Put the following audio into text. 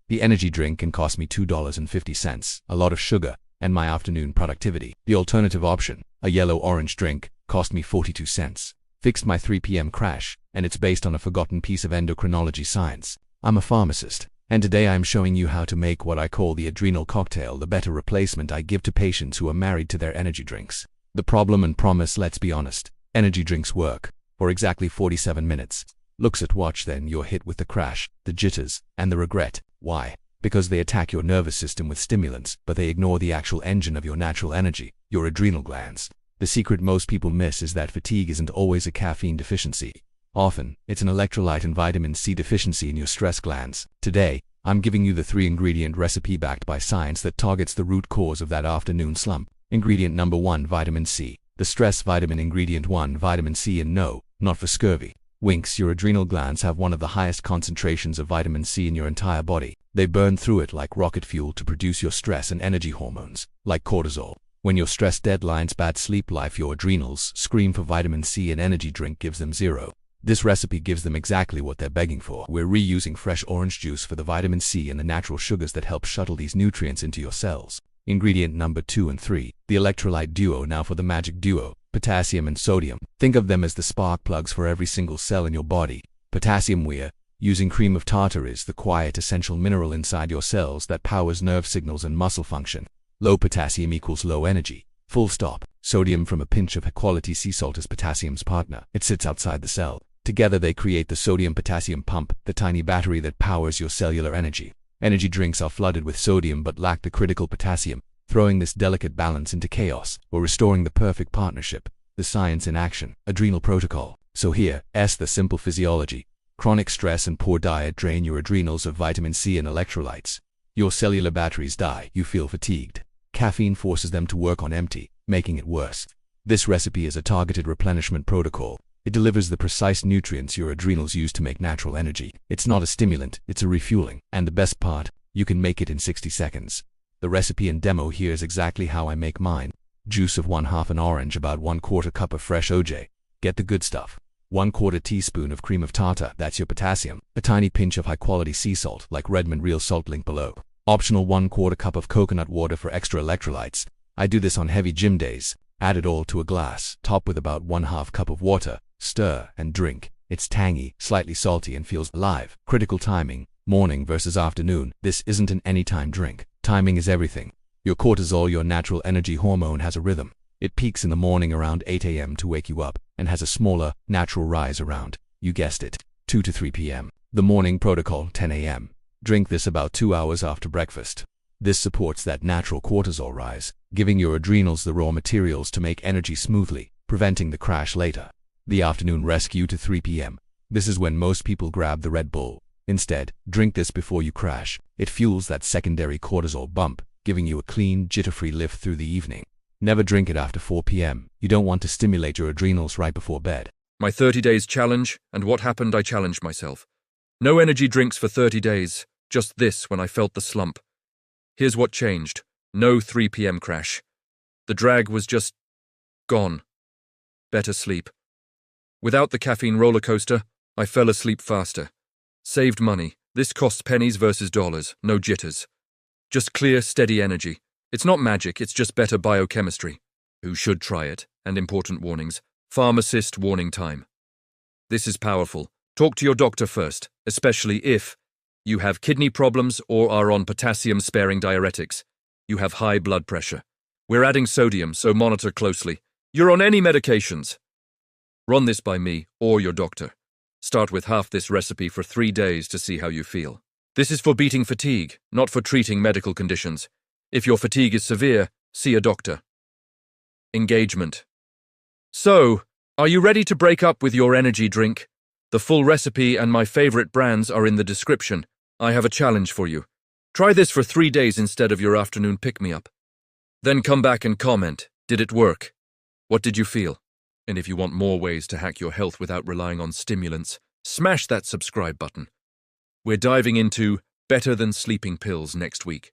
The energy drink can cost me $2.50, a lot of sugar, and my afternoon productivity. The alternative option, a yellow-orange drink, cost me 42 cents. Fixed my 3 p.m. crash, and it's based on a forgotten piece of endocrinology science. I'm a pharmacist, and today I'm showing you how to make what I call the adrenal cocktail, the better replacement I give to patients who are married to their energy drinks. The problem and promise, let's be honest, energy drinks work for exactly 47 minutes. Looks at watch, then you're hit with the crash, the jitters, and the regret. Why? Because they attack your nervous system with stimulants, but they ignore the actual engine of your natural energy, your adrenal glands. The secret most people miss is that fatigue isn't always a caffeine deficiency. Often, it's an electrolyte and vitamin C deficiency in your stress glands. Today, I'm giving you the 3-ingredient recipe backed by science that targets the root cause of that afternoon slump. Ingredient number 1, vitamin C. The stress vitamin. Ingredient 1, vitamin C, and no, not for scurvy. Winks, your adrenal glands have one of the highest concentrations of vitamin C in your entire body. They burn through it like rocket fuel to produce your stress and energy hormones, like cortisol. When your stress deadlines, bad sleep life, your adrenals scream for vitamin C, and energy drink gives them zero. This recipe gives them exactly what they're begging for. We're reusing fresh orange juice for the vitamin C and the natural sugars that help shuttle these nutrients into your cells. Ingredient number 2 and 3, the electrolyte duo. Now for the magic duo, potassium and sodium. Think of them as the spark plugs for every single cell in your body. Potassium, we're using Cream of Tartar, is the quiet essential mineral inside your cells that powers nerve signals and muscle function. Low potassium equals low energy. Full stop. Sodium, from a pinch of high-quality sea salt, is potassium's partner. It sits outside the cell. Together they create the sodium-potassium pump, the tiny battery that powers your cellular energy. Energy drinks are flooded with sodium but lack the critical potassium, throwing this delicate balance into chaos, or restoring the perfect partnership. The science in action. Adrenal protocol. So here's the simple physiology. Chronic stress and poor diet drain your adrenals of vitamin C and electrolytes. Your cellular batteries die. You feel fatigued. Caffeine forces them to work on empty, making it worse. This recipe is a targeted replenishment protocol. It delivers the precise nutrients your adrenals use to make natural energy. It's not a stimulant, it's a refueling. And the best part, you can make it in 60 seconds. The recipe and demo here is exactly how I make mine. Juice of 1/2 an orange, about 1/4 cup of fresh OJ. Get the good stuff. 1/4 teaspoon of cream of tartar, that's your potassium. A tiny pinch of high-quality sea salt, like Redmond real salt, link below. Optional 1/4 cup of coconut water for extra electrolytes. I do this on heavy gym days. Add it all to a glass, top with about 1/2 cup of water. Stir and drink. It's tangy, slightly salty, and feels alive. Critical timing, morning versus afternoon. This isn't an anytime drink. Timing is everything. Your cortisol, your natural energy hormone, has a rhythm. It peaks in the morning around 8 a.m. to wake you up, and has a smaller, natural rise around, you guessed it, 2 to 3 p.m. The morning protocol, 10 a.m. Drink this about 2 hours after breakfast. This supports that natural cortisol rise, giving your adrenals the raw materials to make energy smoothly, preventing the crash later. The afternoon rescue to 3 p.m. This is when most people grab the Red Bull. Instead, drink this before you crash. It fuels that secondary cortisol bump, giving you a clean, jitter-free lift through the evening. Never drink it after 4 p.m. You don't want to stimulate your adrenals right before bed. My 30 days challenge, and what happened? I challenged myself. No energy drinks for 30 days, just this when I felt the slump. Here's what changed. No 3 p.m. crash. The drag was just gone. Better sleep. Without the caffeine roller coaster, I fell asleep faster. Saved money. This costs pennies versus dollars, no jitters. Just clear, steady energy. It's not magic, it's just better biochemistry. Who should try it? And important warnings. Pharmacist warning time. This is powerful. Talk to your doctor first, especially if you have kidney problems or are on potassium-sparing diuretics. You have high blood pressure. We're adding sodium, so monitor closely. You're on any medications. Run this by me or your doctor. Start with half this recipe for 3 days to see how you feel. This is for beating fatigue, not for treating medical conditions. If your fatigue is severe, see a doctor. Engagement. So, are you ready to break up with your energy drink? The full recipe and my favorite brands are in the description. I have a challenge for you. Try this for 3 days instead of your afternoon pick-me-up. Then come back and comment. Did it work? What did you feel? And if you want more ways to hack your health without relying on stimulants, smash that subscribe button. We're diving into better than sleeping pills next week.